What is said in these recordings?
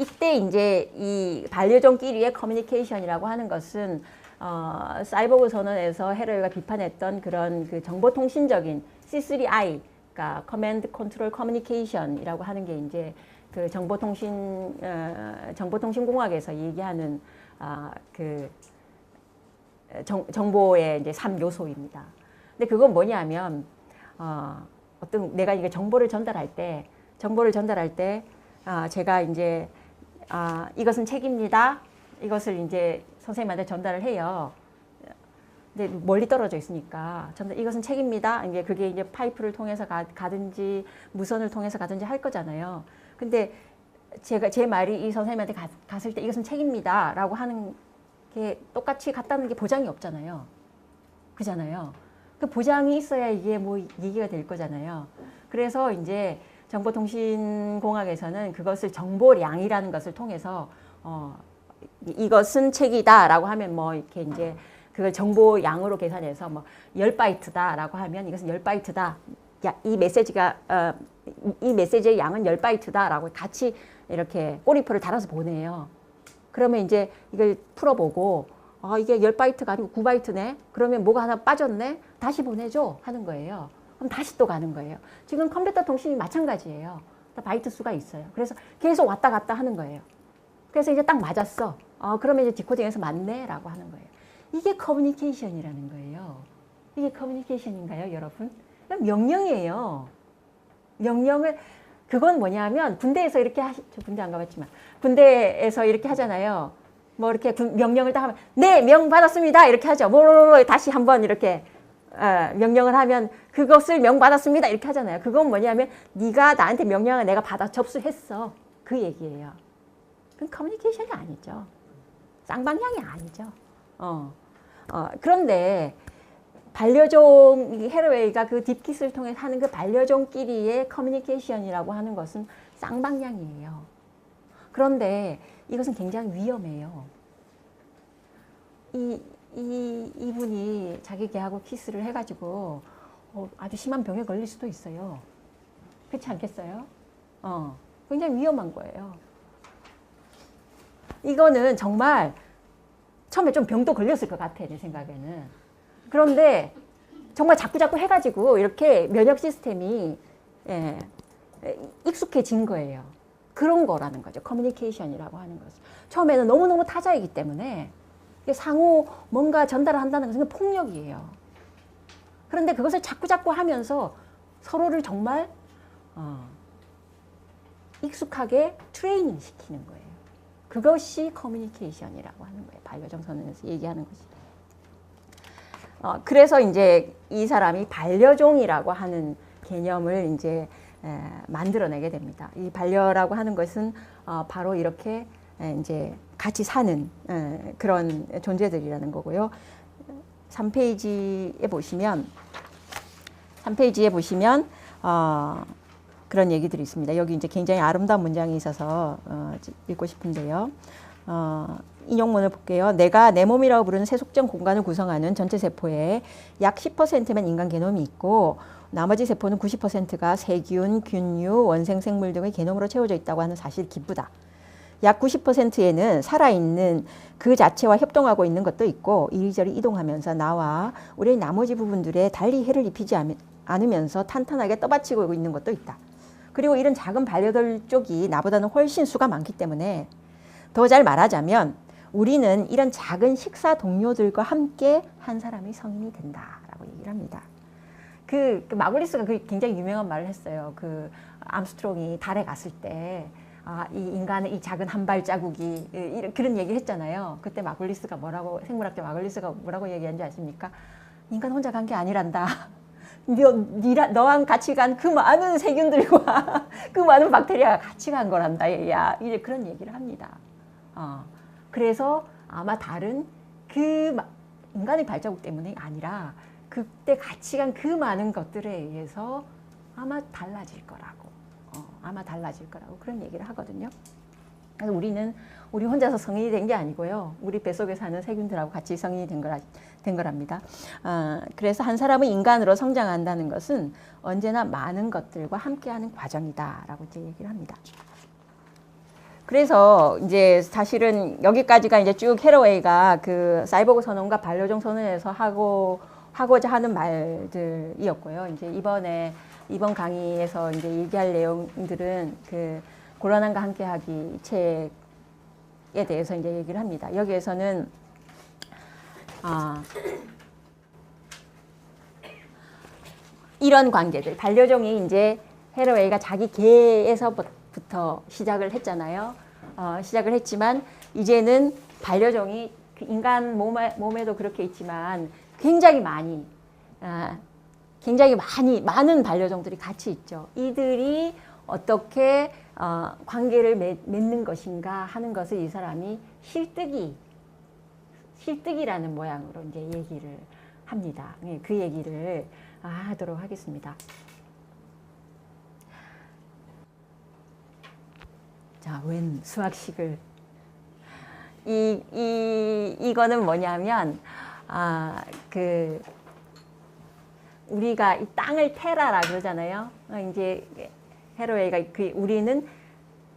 이때 이제 이 반려종끼리의 커뮤니케이션이라고 하는 것은 사이보그 선언에서 헤러웨이가 비판했던 그런 그 정보통신적인 C3I, 그러니까 커맨드 컨트롤 커뮤니케이션이라고 하는 게 이제 그 정보통신공학에서 얘기하는 그 정보의 이제 3요소입니다. 근데 그건 뭐냐면 어떤 내가 이게 정보를 전달할 때 제가 이제 이것은 책입니다. 이것을 이제 선생님한테 전달을 해요. 근데 멀리 떨어져 있으니까 이것은 책입니다. 이게 그게 이제 파이프를 통해서 가든지 무선을 통해서 가든지 할 거잖아요. 근데 제 말이 이 선생님한테 갔을 때 이것은 책입니다라고 하는 게 똑같이 같다는 게 보장이 없잖아요. 그잖아요. 그 보장이 있어야 이게 뭐 얘기가 될 거잖아요. 그래서 이제 정보통신공학에서는 그것을 정보량이라는 것을 통해서 이것은 책이다라고 하면 뭐 이렇게 이제 그걸 정보량으로 계산해서 뭐 10바이트다라고 하면 이것은 10바이트다. 이 메시지의 양은 10바이트다라고 같이 이렇게 꼬리표를 달아서 보내요. 그러면 이제 이걸 풀어보고 이게 10바이트가 아니고 9바이트네. 그러면 뭐가 하나 빠졌네. 다시 보내줘 하는 거예요. 그럼 다시 또 가는 거예요. 지금 컴퓨터 통신이 마찬가지예요. 바이트 수가 있어요. 그래서 계속 왔다 갔다 하는 거예요. 그래서 이제 딱 맞았어. 그러면 이제 디코딩에서 맞네 라고 하는 거예요. 이게 커뮤니케이션이라는 거예요. 이게 커뮤니케이션인가요, 여러분? 명령이에요. 명령을, 그건 뭐냐면 군대에서 이렇게 저 군대 안 가봤지만 군대에서 이렇게 하잖아요. 뭐 이렇게 명령을 딱 하면 네, 명 받았습니다. 이렇게 하죠. 뭐 다시 한번 이렇게 명령을 하면 그것을 명 받았습니다. 이렇게 하잖아요. 그건 뭐냐면 네가 나한테 명령을 내가 받아 접수했어. 그 얘기예요. 그건 커뮤니케이션이 아니죠. 쌍방향이 아니죠. 그런데 반려종, 헤러웨이가 그 딥킷을 통해 하는 그 반려종끼리의 커뮤니케이션이라고 하는 것은 쌍방향이에요. 그런데 이것은 굉장히 위험해요. 이분이 자기 개하고 키스를 해가지고 아주 심한 병에 걸릴 수도 있어요. 그렇지 않겠어요? 굉장히 위험한 거예요. 이거는 정말 처음에 좀 병도 걸렸을 것 같아, 내 생각에는. 그런데 정말 자꾸 해가지고 이렇게 면역 시스템이 익숙해진 거예요. 그런 거라는 거죠. 커뮤니케이션이라고 하는 것은. 처음에는 너무너무 타자이기 때문에 상호 뭔가 전달을 한다는 것은 폭력이에요. 그런데 그것을 자꾸 하면서 서로를 정말 익숙하게 트레이닝 시키는 거예요. 그것이 커뮤니케이션이라고 하는 거예요. 반려종 선언에서 얘기하는 것이. 그래서 이제 이 사람이 반려종이라고 하는 개념을 이제 만들어내게 됩니다. 이 반려라고 하는 것은 바로 이렇게 이제 같이 사는 그런 존재들이라는 거고요. 3페이지에 보시면 그런 얘기들이 있습니다. 여기 이제 굉장히 아름다운 문장이 있어서 읽고 싶은데요. 인용문을 볼게요. 내가 내 몸이라고 부르는 세속적 공간을 구성하는 전체 세포에 약 10%만 인간 게놈이 있고 나머지 세포는 90%가 세균, 균류, 원생생물 등의 게놈으로 채워져 있다고 하는 사실이 기쁘다. 약 90%에는 살아있는 그 자체와 협동하고 있는 것도 있고 이리저리 이동하면서 나와 우리의 나머지 부분들에 달리 해를 입히지 않으면서 탄탄하게 떠받치고 있는 것도 있다. 그리고 이런 작은 반려들 쪽이 나보다는 훨씬 수가 많기 때문에 더 잘 말하자면 우리는 이런 작은 식사 동료들과 함께 한 사람의 성인이 된다라고 얘기를 합니다. 그 마글리스가 굉장히 유명한 말을 했어요. 그 암스트롱이 달에 갔을 때 이 인간의 이 작은 한 발자국이 그런 얘기를 했잖아요. 그때 마글리스가 생물학자 마글리스가 뭐라고 얘기한지 아십니까? 인간 혼자 간 게 아니란다. 너랑 같이 간 그 많은 세균들과 그 많은 박테리아가 같이 간 거란다. 얘야. 이제 그런 얘기를 합니다. 그래서 아마 달은 그 인간의 발자국 때문에 아니라 그때 같이 간 그 많은 것들에 의해서 아마 달라질 거라고. 그런 얘기를 하거든요. 그래서 우리 혼자서 성인이 된 게 아니고요. 우리 뱃속에 사는 세균들하고 같이 성인이 된 거랍니다. 그래서 한 사람은 인간으로 성장한다는 것은 언제나 많은 것들과 함께하는 과정이다라고 이제 얘기를 합니다. 그래서 이제 사실은 여기까지가 이제 쭉 해러웨이가 그 사이보그 선언과 반려종 선언에서 하고자 하는 말들이었고요. 이제 이번 강의에서 이제 얘기할 내용들은 그 곤란함과 함께하기 책에 대해서 이제 얘기를 합니다. 여기에서는 이런 관계들, 반려종이 이제 해러웨이가 자기 개에서부터 시작을 했잖아요. 시작을 했지만 이제는 반려종이 인간 몸에도 그렇게 있지만 굉장히 많은 반려종들이 같이 있죠. 이들이 어떻게 관계를 맺는 것인가 하는 것을 이 사람이 실뜨기라는 모양으로 이제 얘기를 합니다. 그 얘기를 하도록 하겠습니다. 자, 웬 수학식을. 이거는 뭐냐면, 우리가 이 땅을 테라라 그러잖아요. 이제 해러웨이가 우리는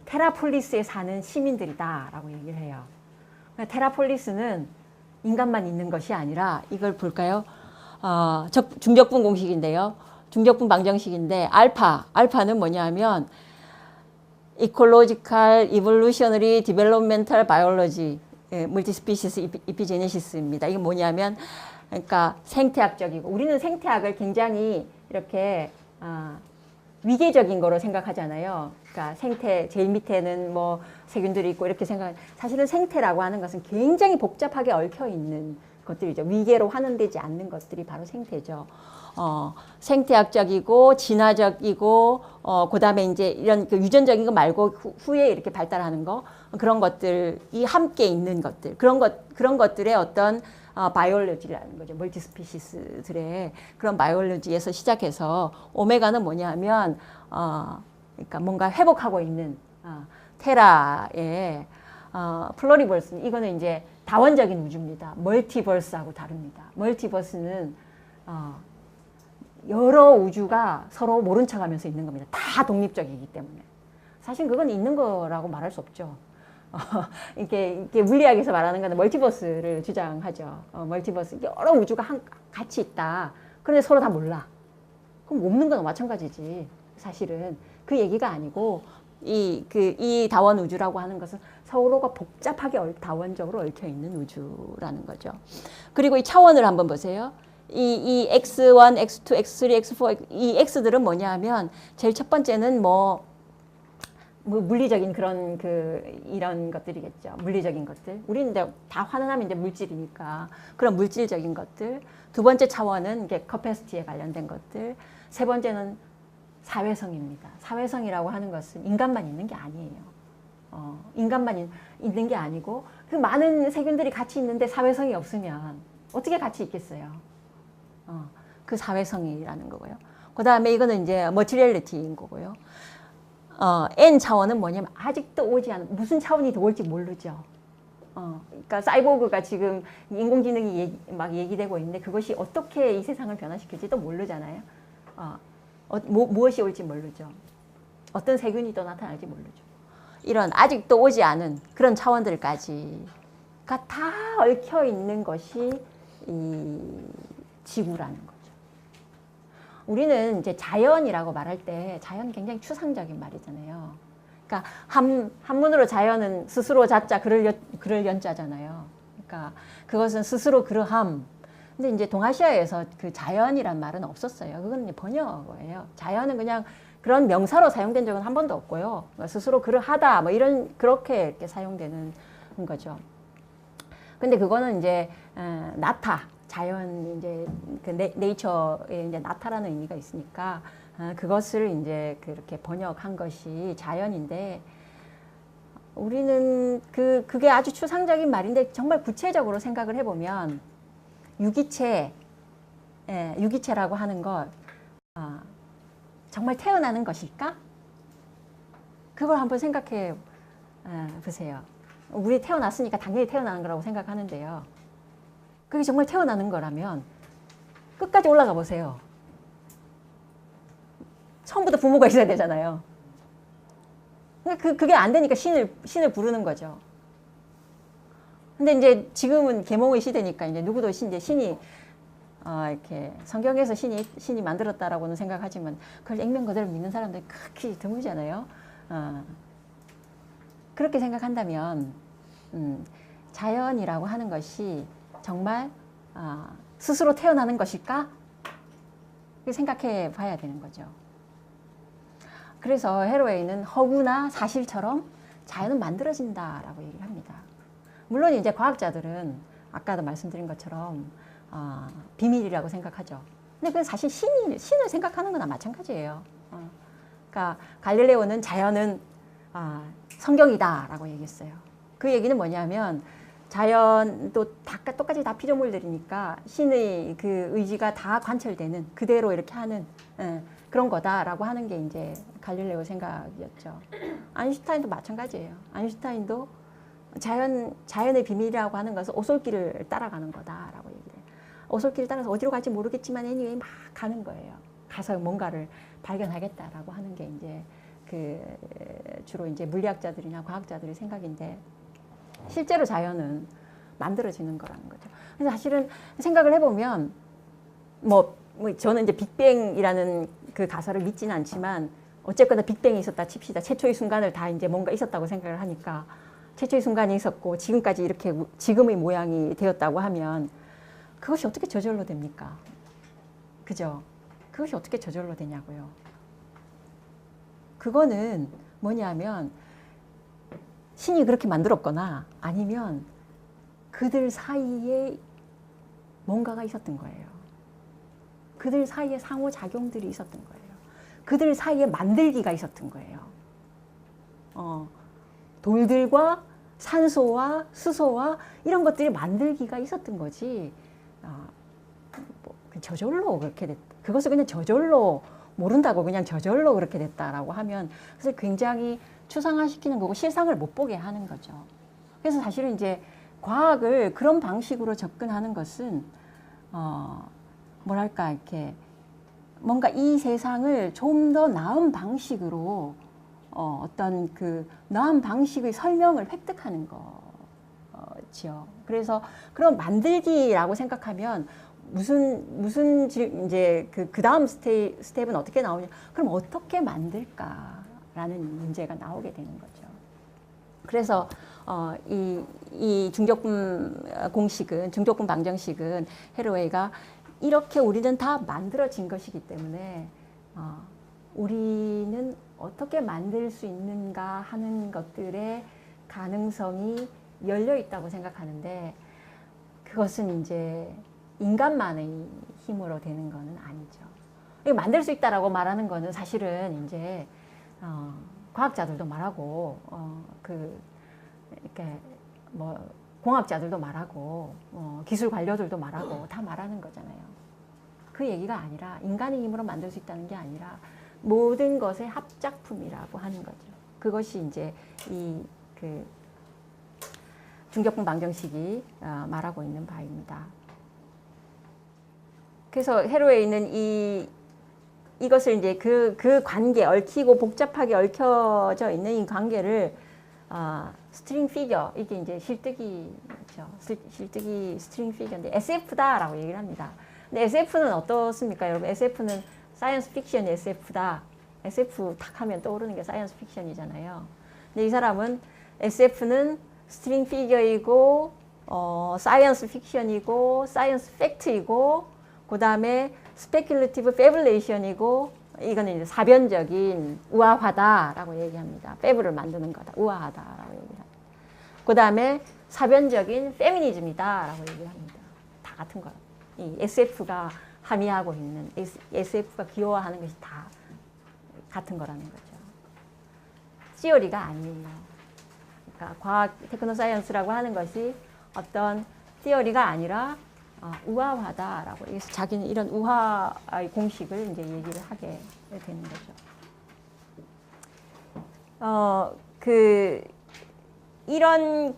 테라폴리스에 사는 시민들이다라고 얘기를 해요. 테라폴리스는 인간만 있는 것이 아니라 이걸 볼까요? 중적분 공식인데요. 중적분 방정식인데 알파는 뭐냐면 Ecological, Evolutionary, Developmental Biology, Multispecies Epigenesis입니다. 이게 뭐냐면 그러니까 생태학적이고 우리는 생태학을 굉장히 이렇게 위계적인 거로 생각하잖아요. 그러니까 생태 제일 밑에는 뭐 세균들이 있고 이렇게 사실은 생태라고 하는 것은 굉장히 복잡하게 얽혀 있는 것들이죠. 위계로 환원되지 않는 것들이 바로 생태죠. 생태학적이고 진화적이고 그다음에 이제 이런 그 유전적인 거 말고 후에 이렇게 발달하는 거 그런 것들이 함께 있는 것들 그런 것들의 어떤 바이올로지라는 거죠. 멀티스피시스들의 그런 바이올로지에서 시작해서 오메가는 뭐냐면 그러니까 뭔가 회복하고 있는 테라의 플로리버스 이거는 이제 다원적인 우주입니다. 멀티버스하고 다릅니다. 멀티버스는 여러 우주가 서로 모른 척하면서 있는 겁니다. 다 독립적이기 때문에 사실 그건 있는 거라고 말할 수 없죠. 이렇게 물리학에서 말하는 거는 멀티버스를 주장하죠. 멀티버스 여러 우주가 같이 있다. 그런데 서로 다 몰라. 그럼 없는 건 마찬가지지. 사실은 그 얘기가 아니고 이 다원 우주라고 하는 것은 서로가 복잡하게 다원적으로 얽혀 있는 우주라는 거죠. 그리고 이 차원을 한번 보세요. 이 X1, X2, X3, X4 이 X들은 뭐냐면 제일 첫 번째는 뭐 물리적인 그런 이런 것들이겠죠. 물리적인 것들. 우리는 다 환원하면 이제 물질이니까 그런 물질적인 것들. 두 번째 차원은 이게 커패시티에 관련된 것들. 세 번째는 사회성입니다. 사회성이라고 하는 것은 인간만 있는 게 아니에요. 인간만 있는 게 아니고 그 많은 세균들이 같이 있는데 사회성이 없으면 어떻게 같이 있겠어요? 그 사회성이라는 거고요. 그 다음에 이거는 이제 머티리얼리티인 거고요. N 차원은 뭐냐면 아직도 오지 않은 무슨 차원이 더 올지 모르죠. 그러니까 사이보그가 지금 인공지능이 막 얘기되고 있는데 그것이 어떻게 이 세상을 변화시킬지도 모르잖아요. 무엇이 올지 모르죠. 어떤 세균이 또 나타날지 모르죠. 이런 아직도 오지 않은 그런 차원들까지가 다 얽혀 있는 것이 이 지구라는 거죠. 우리는 이제 자연이라고 말할 때 자연 굉장히 추상적인 말이잖아요. 그러니까 한문으로 자연은 스스로 자자 그럴 연자잖아요. 그러니까 그것은 스스로 그러함. 근데 이제 동아시아에서 그 자연이란 말은 없었어요. 그건 이제 번역어예요. 자연은 그냥 그런 명사로 사용된 적은 한 번도 없고요. 스스로 그러하다 뭐 그렇게 이렇게 사용되는 거죠. 근데 그거는 이제 자연 이제 그 네이처에 이제 나타라는 의미가 있으니까 그것을 이제 그렇게 번역한 것이 자연인데 우리는 그게 아주 추상적인 말인데 정말 구체적으로 생각을 해보면 유기체라고 하는 것 정말 태어나는 것일까? 그걸 한번 생각해 보세요. 우리 태어났으니까 당연히 태어나는 거라고 생각하는데요. 그게 정말 태어나는 거라면 끝까지 올라가 보세요. 처음부터 부모가 있어야 되잖아요. 그게 안 되니까 신을 부르는 거죠. 근데 이제 지금은 계몽의 시대니까 이제 누구도 이제 신이 이렇게 성경에서 신이 만들었다라고는 생각하지만 그걸 액면 그대로 믿는 사람들이 극히 드물잖아요. 그렇게 생각한다면 자연이라고 하는 것이 정말 스스로 태어나는 것일까? 생각해 봐야 되는 거죠. 그래서 헤로웨이는 허구나 사실처럼 자연은 만들어진다라고 얘기를 합니다. 물론 이제 과학자들은 아까도 말씀드린 것처럼 비밀이라고 생각하죠. 근데 그건 사실 신을 생각하는 거나 마찬가지예요. 그러니까 갈릴레오는 자연은 성경이다라고 얘기했어요. 그 얘기는 뭐냐면 자연도 똑같이 다 피조물들이니까 신의 그 의지가 다 관철되는 그대로 이렇게 하는 그런 거다라고 하는 게 이제 갈릴레오 생각이었죠. 아인슈타인도 마찬가지예요. 아인슈타인도 자연의 비밀이라고 하는 것은 오솔길을 따라가는 거다라고 얘기해요. 오솔길을 따라서 어디로 갈지 모르겠지만 anyway 막 가는 거예요. 가서 뭔가를 발견하겠다라고 하는 게 이제 주로 이제 물리학자들이나 과학자들의 생각인데 실제로 자연은 만들어지는 거라는 거죠. 그래서 사실은 생각을 해보면 뭐 저는 이제 빅뱅이라는 그 가설을 믿지는 않지만 어쨌거나 빅뱅이 있었다 칩시다. 최초의 순간을 다 이제 뭔가 있었다고 생각을 하니까 최초의 순간이 있었고 지금까지 이렇게 지금의 모양이 되었다고 하면 그것이 어떻게 저절로 됩니까? 그죠? 그것이 어떻게 저절로 되냐고요. 그거는 뭐냐면 신이 그렇게 만들었거나 아니면 그들 사이에 뭔가가 있었던 거예요. 그들 사이에 상호작용들이 있었던 거예요. 그들 사이에 만들기가 있었던 거예요. 돌들과 산소와 수소와 이런 것들이 만들기가 있었던 거지. 저절로 그렇게 됐다. 그것을 그냥 저절로 모른다고 그냥 저절로 그렇게 됐다라고 하면 그래서 굉장히 추상화시키는 거고 실상을 못 보게 하는 거죠. 그래서 사실은 이제 과학을 그런 방식으로 접근하는 것은 뭐랄까 이렇게 뭔가 이 세상을 좀 더 나은 방식으로 어떤 그 나은 방식의 설명을 획득하는 거죠. 그래서 그런 만들기라고 생각하면 무슨 이제 그 다음 스텝은 어떻게 나오냐? 그럼 어떻게 만들까라는 문제가 나오게 되는 거죠. 그래서 이 중적분 중적분 방정식은 헤로웨이가 이렇게 우리는 다 만들어진 것이기 때문에 우리는 어떻게 만들 수 있는가 하는 것들의 가능성이 열려 있다고 생각하는데 그것은 이제 인간만의 힘으로 되는 것은 아니죠. 만들 수 있다라고 말하는 것은 사실은 이제 과학자들도 말하고 이렇게 뭐 공학자들도 말하고 기술 관료들도 말하고 다 말하는 거잖아요. 그 얘기가 아니라 인간의 힘으로 만들 수 있다는 게 아니라 모든 것의 합작품이라고 하는 거죠. 그것이 이제 그 중적분 방정식이 말하고 있는 바입니다. 그래서 헤로웨이는 이것을 이제 그 관계, 얽히고 복잡하게 얽혀져 있는 이 관계를 스트링 피겨, 이게 이제 실뜨기죠. 실뜨기 스트링 피겨인데 SF다라고 얘기를 합니다. 근데 SF는 어떻습니까, 여러분? SF는 사이언스 픽션이 SF다. SF 탁 하면 떠오르는 게 사이언스 픽션이잖아요. 근데 이 사람은 SF는 스트링 피겨이고, 사이언스 픽션이고, 사이언스 팩트이고, 그 다음에 스페큘레이티브 패블레이션이고, 이거는 이제 사변적인 우화화다라고 얘기합니다. 패블을 만드는 거다. 우화하다라고 얘기합니다. 그 다음에 사변적인 페미니즘이다라고 얘기합니다. 다 같은 거. 이 SF가 함의하고 있는, SF가 기여하는 것이 다 같은 거라는 거죠. 시어리가 아니에요. 그러니까 과학, 테크노사이언스라고 하는 것이 어떤 시어리가 아니라 우화화다라고. 그래서 자기는 이런 우화의 공식을 이제 얘기를 하게 되는 거죠. 이런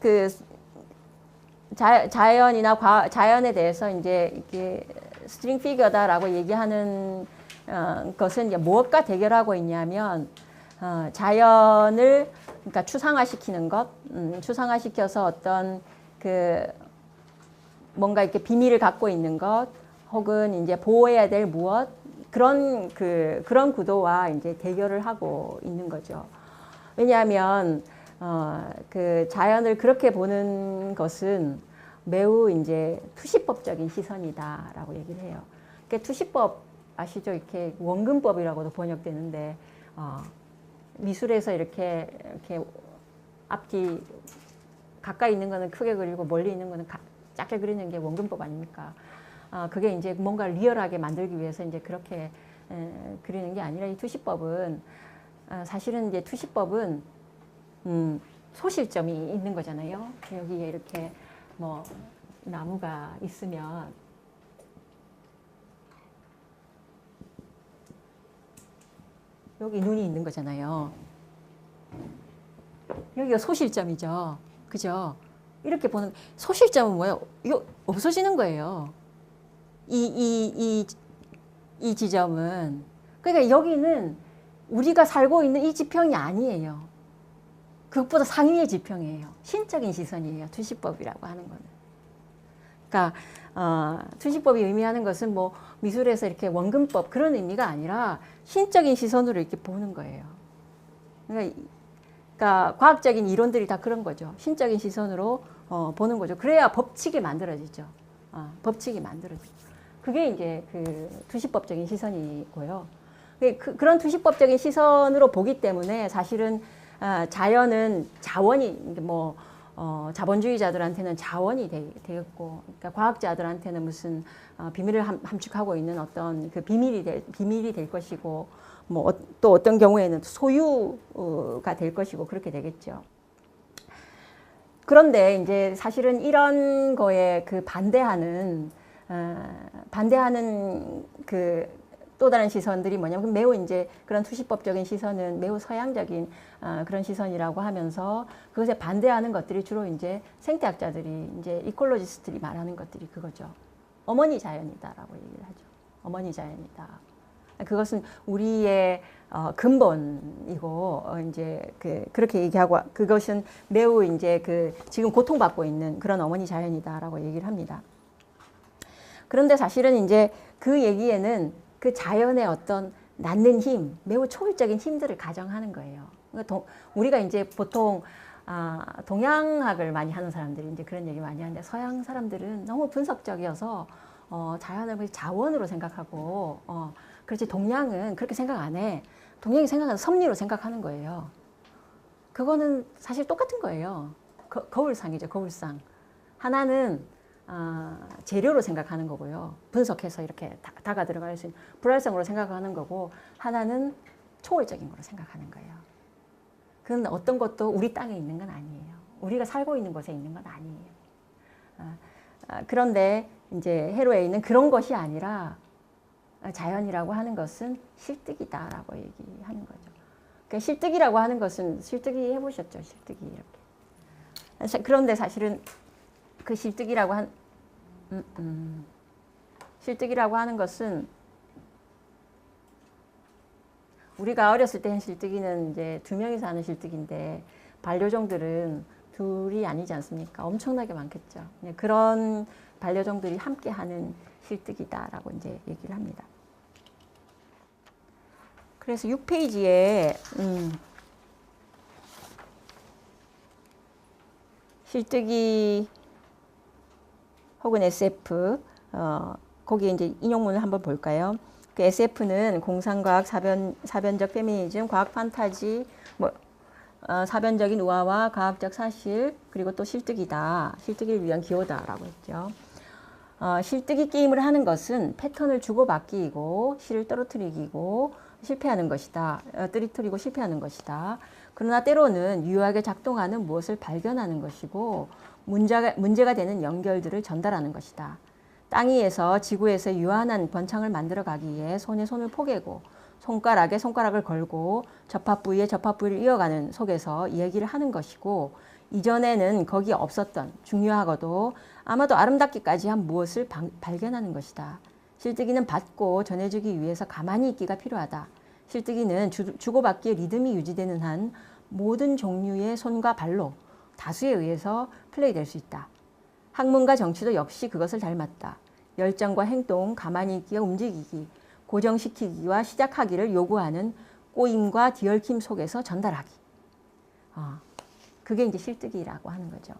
자연이나 자연에 대해서 이제 이렇게 스트링 피겨다라고 얘기하는 것은 이제 무엇과 대결하고 있냐면 자연을 그러니까 추상화시키는 것, 추상화시켜서 어떤 그 뭔가 이렇게 비밀을 갖고 있는 것, 혹은 이제 보호해야 될 무엇 그런 그런 구도와 이제 대결을 하고 있는 거죠. 왜냐하면 그 자연을 그렇게 보는 것은 매우 이제 투시법적인 시선이다라고 얘기를 해요. 그러니까 투시법 아시죠? 이렇게 원근법이라고도 번역되는데 미술에서 이렇게 앞뒤 가까이 있는 거는 크게 그리고 멀리 있는 거는 작게 그리는 게 원근법 아닙니까? 그게 이제 뭔가 리얼하게 만들기 위해서 이제 그렇게 그리는 게 아니라 이 투시법은 사실은 이제 투시법은 소실점이 있는 거잖아요. 여기에 이렇게 뭐 나무가 있으면 여기 눈이 있는 거잖아요. 여기가 소실점이죠. 그죠? 이렇게 보는 소실점은 뭐예요? 이거 없어지는 거예요. 이 지점은. 그러니까 여기는 우리가 살고 있는 이 지평이 아니에요. 그것보다 상위의 지평이에요. 신적인 시선이에요. 투시법이라고 하는 거는. 그러니까 투시법이 의미하는 것은 뭐 미술에서 이렇게 원근법 그런 의미가 아니라 신적인 시선으로 이렇게 보는 거예요. 그러니까 과학적인 이론들이 다 그런 거죠. 신적인 시선으로 보는 거죠. 그래야 법칙이 만들어지죠. 법칙이 만들어지죠. 그게 이제 그 투시법적인 시선이고요. 그런 투시법적인 시선으로 보기 때문에 사실은 자연은 자원이 뭐 자본주의자들한테는 자원이 되었고, 그러니까 과학자들한테는 무슨 비밀을 함축하고 있는 어떤 그 비밀이 될 것이고, 뭐 또 어떤 경우에는 소유가 될 것이고 그렇게 되겠죠. 그런데 이제 사실은 이런 거에 그 반대하는 그 또 다른 시선들이 뭐냐면 매우 이제 그런 투시법적인 시선은 매우 서양적인 그런 시선이라고 하면서 그것에 반대하는 것들이 주로 이제 생태학자들이 이제 이콜로지스트들이 말하는 것들이 그거죠. 어머니 자연이다라고 얘기를 하죠. 어머니 자연이다. 그것은 우리의 근본이고 이제 그렇게 얘기하고 그것은 매우 이제 지금 고통받고 있는 그런 어머니 자연이다라고 얘기를 합니다. 그런데 사실은 이제 그 얘기에는 그 자연의 어떤 낳는 힘, 매우 초월적인 힘들을 가정하는 거예요. 그러니까 우리가 이제 보통 동양학을 많이 하는 사람들이 이제 그런 얘기 많이 하는데 서양 사람들은 너무 분석적이어서 자연을 자원으로 생각하고 그렇지 동양은 그렇게 생각 안 해. 동양이 생각하는 섭리로 생각하는 거예요. 그거는 사실 똑같은 거예요. 거울상이죠, 거울상. 하나는 재료로 생각하는 거고요. 분석해서 이렇게 다가 들어갈 수 있는 불활성으로 생각하는 거고, 하나는 초월적인 거로 생각하는 거예요. 그건 어떤 것도 우리 땅에 있는 건 아니에요. 우리가 살고 있는 곳에 있는 건 아니에요. 그런데 이제 해로웨이는 그런 것이 아니라 자연이라고 하는 것은 실뜨기다라고 얘기하는 거죠. 그러니까 실뜨기라고 하는 것은 실뜨기 해보셨죠? 실뜨기 이렇게. 그런데 사실은 그 실뜨기라고 하는 것은 우리가 어렸을 때 한 실뜨기는 이제 2명이서 하는 실뜨기인데 반려종들은 둘이 아니지 않습니까? 엄청나게 많겠죠. 그런 반려종들이 함께 하는 실뜨기다라고 이제 얘기를 합니다. 그래서 6페이지에 실뜨기 혹은 SF, 거기에 이제 인용문을 한번 볼까요? 그 SF는 공상과학, 사변적 페미니즘, 과학 판타지, 사변적인 우화와 과학적 사실, 그리고 또 실뜨기다. 실뜨기를 위한 기호다라고 했죠. 실뜨기 게임을 하는 것은 패턴을 주고받기이고 실을 떨어뜨리고 실패하는 것이다. 떨어뜨리고 실패하는 것이다. 그러나 때로는 유효하게 작동하는 무엇을 발견하는 것이고 문제가 되는 연결들을 전달하는 것이다. 땅 위에서 지구에서 유한한 번창을 만들어 가기 위해 손에 손을 포개고 손가락에 손가락을 걸고 접합 부위에 접합 부위를 이어가는 속에서 이야기를 하는 것이고, 이전에는 거기 없었던 중요하고도 아마도 아름답기까지 한 무엇을 발견하는 것이다. 실뜨기는 받고 전해주기 위해서 가만히 있기가 필요하다. 실뜨기는 주고받기의 리듬이 유지되는 한 모든 종류의 손과 발로 다수에 의해서 플레이될 수 있다. 학문과 정치도 역시 그것을 닮았다. 열정과 행동, 가만히 있기와 움직이기, 고정시키기와 시작하기를 요구하는 꼬임과 뒤얽힘 속에서 전달하기. 그게 이제 실뜨기라고 하는 거죠.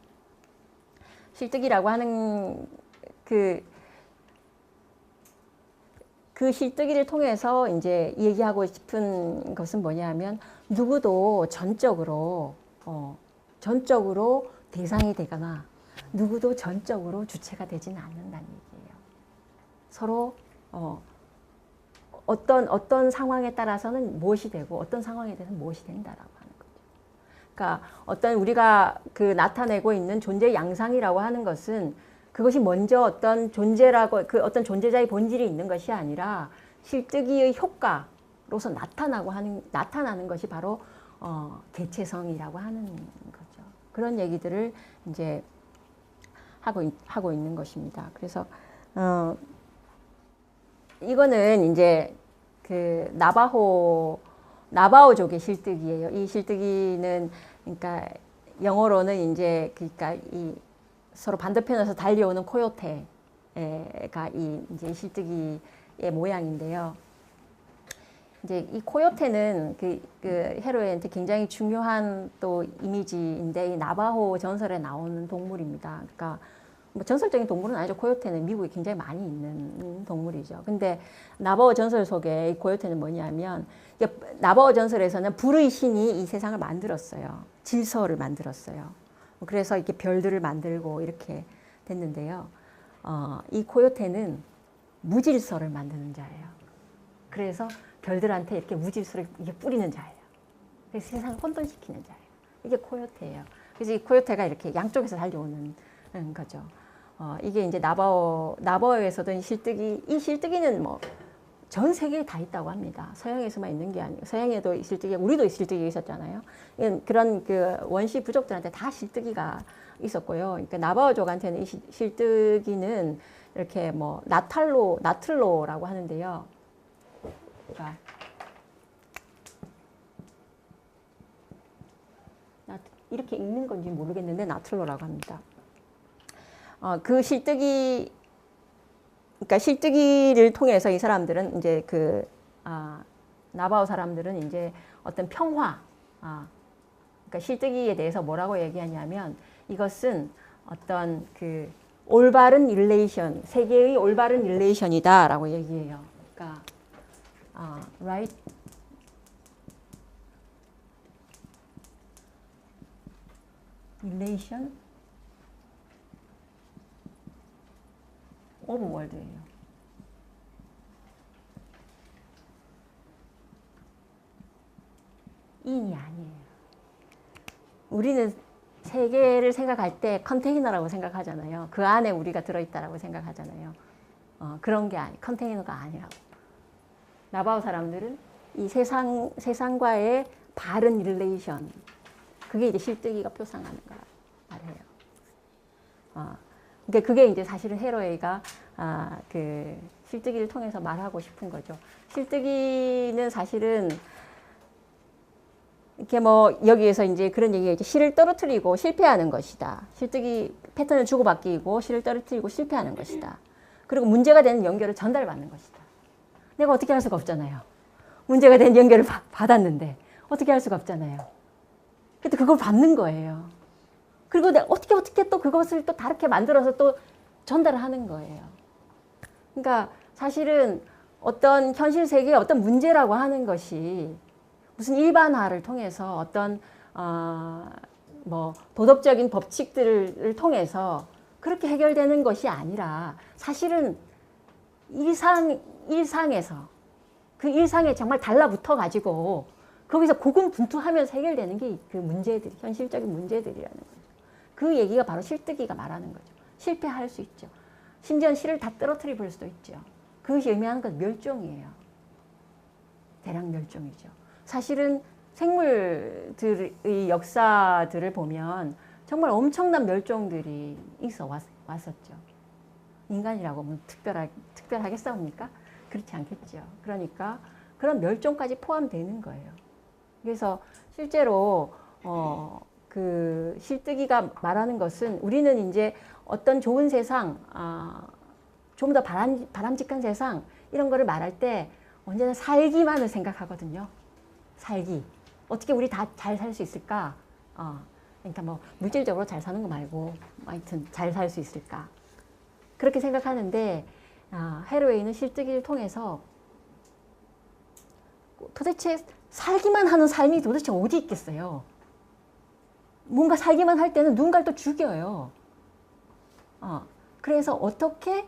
실뜨기라고 하는 그 실뜨기를 통해서 이제 얘기하고 싶은 것은 뭐냐면 누구도 전적으로 대상이 되거나 누구도 전적으로 주체가 되지는 않는다는 얘기예요. 서로 어떤 상황에 따라서는 무엇이 되고 어떤 상황에 대해서는 무엇이 된다라고 하는 거죠. 그러니까 어떤 우리가 그 나타내고 있는 존재 양상이라고 하는 것은 그것이 먼저 어떤 존재라고 그 어떤 존재자의 본질이 있는 것이 아니라 실뜨기의 효과로서 나타나는 것이 바로 개체성이라고 하는 거죠. 그런 얘기들을 이제 하고 있는 것입니다. 그래서 이거는 이제 그 나바오족의 실뜨기예요. 이 실뜨기는 그러니까 영어로는 이제 그러니까 이 서로 반대편에서 달려오는 코요테가 이제 실뜨기의 모양인데요. 이제 이 코요테는 그 헤로에한테 굉장히 중요한 또 이미지인데 이 나바호 전설에 나오는 동물입니다. 그러니까 뭐 전설적인 동물은 아니죠. 코요테는 미국에 굉장히 많이 있는 동물이죠. 근데 나바호 전설 속에 이 코요테는 뭐냐면 나바호 전설에서는 불의 신이 이 세상을 만들었어요. 질서를 만들었어요. 그래서 이렇게 별들을 만들고 이렇게 됐는데요. 이 코요테는 무질서를 만드는 자예요. 그래서 별들한테 이렇게 무질서를 이렇게 뿌리는 자예요. 그래서 세상을 혼돈시키는 자예요. 이게 코요테예요. 그래서 이 코요테가 이렇게 양쪽에서 달려오는 거죠. 이게 이제 나바오에서도 이 실뜨기는 뭐 전 세계에 다 있다고 합니다. 서양에서만 있는 게 아니고 서양에도 실뜨기, 우리도 실뜨기가 있었잖아요. 그런 그 원시 부족들한테 다 실뜨기가 있었고요. 그러니까 나바오족한테는 이 실뜨기는 이렇게 뭐 나틀로라고 하는데요. 그러니까 이렇게 읽는 건지 모르겠는데 나틀로라고 합니다. 그 그러니까 실뜨기를 통해서 이 사람들은 이제 나바오 사람들은 이제 어떤 평화, 그러니까 실뜨기에 대해서 뭐라고 얘기하냐면 이것은 어떤 그 올바른 릴레이션, 세계의 올바른 릴레이션이다라고 얘기해요. 그러니까 right relation of world예요. 인이 아니에요. 우리는 세계를 생각할 때 컨테이너라고 생각하잖아요. 그 안에 우리가 들어있다라고 생각하잖아요. 그런 게 컨테이너가 아니라고. 나바오 사람들은 이 세상과의 바른 릴레이션, 그게 이제 실뜨기가 표상하는 거라 말해요. 그러니까 그게 이제 사실은 헤로에이가 그 실뜨기를 통해서 말하고 싶은 거죠. 실뜨기는 사실은 이렇게 뭐 여기에서 이제 그런 얘기가 있죠. 실을 떨어뜨리고 실패하는 것이다. 실뜨기 패턴을 주고받기고 실을 떨어뜨리고 실패하는 것이다. 그리고 문제가 되는 연결을 전달받는 것이다. 내가 어떻게 할 수가 없잖아요. 문제가 된 연결을 받았는데 어떻게 할 수가 없잖아요. 근데 그걸 받는 거예요. 그리고 내가 어떻게 또 그것을 또 다르게 만들어서 또 전달을 하는 거예요. 그러니까 사실은 어떤 현실 세계의 어떤 문제라고 하는 것이 무슨 일반화를 통해서 어떤 뭐 도덕적인 법칙들을 통해서 그렇게 해결되는 것이 아니라 사실은 일상에서 그 일상에 정말 달라붙어 가지고 거기서 고군분투하면서 해결되는 게 그 문제들, 현실적인 문제들이라는 거죠. 그 얘기가 바로 실뜨기가 말하는 거죠. 실패할 수 있죠. 심지어 실을 다 떨어뜨려 볼 수도 있죠. 그것이 의미하는 건 멸종이에요. 대량 멸종이죠. 사실은 생물들의 역사들을 보면 정말 엄청난 멸종들이 있어 왔었죠. 인간이라고 뭐 특별하겠습니까? 그렇지 않겠죠. 그러니까 그런 멸종까지 포함되는 거예요. 그래서 실제로 그 실뜨기가 말하는 것은 우리는 이제 어떤 좋은 세상, 좀 더 바람직한 세상 이런 거를 말할 때 언제나 살기만을 생각하거든요. 살기. 어떻게 우리 다 잘 살 수 있을까? 그러니까 뭐 물질적으로 잘 사는 거 말고 하여튼 잘 살 수 있을까? 그렇게 생각하는데 해로웨이는 실뜨기를 통해서 도대체 살기만 하는 삶이 도대체 어디 있겠어요? 뭔가 살기만 할 때는 누군가를 또 죽여요. 그래서 어떻게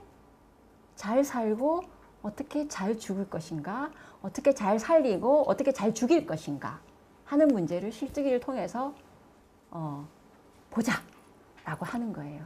잘 살고 어떻게 잘 죽을 것인가, 어떻게 잘 살리고 어떻게 잘 죽일 것인가 하는 문제를 실뜨기를 통해서 보자 라고 하는 거예요.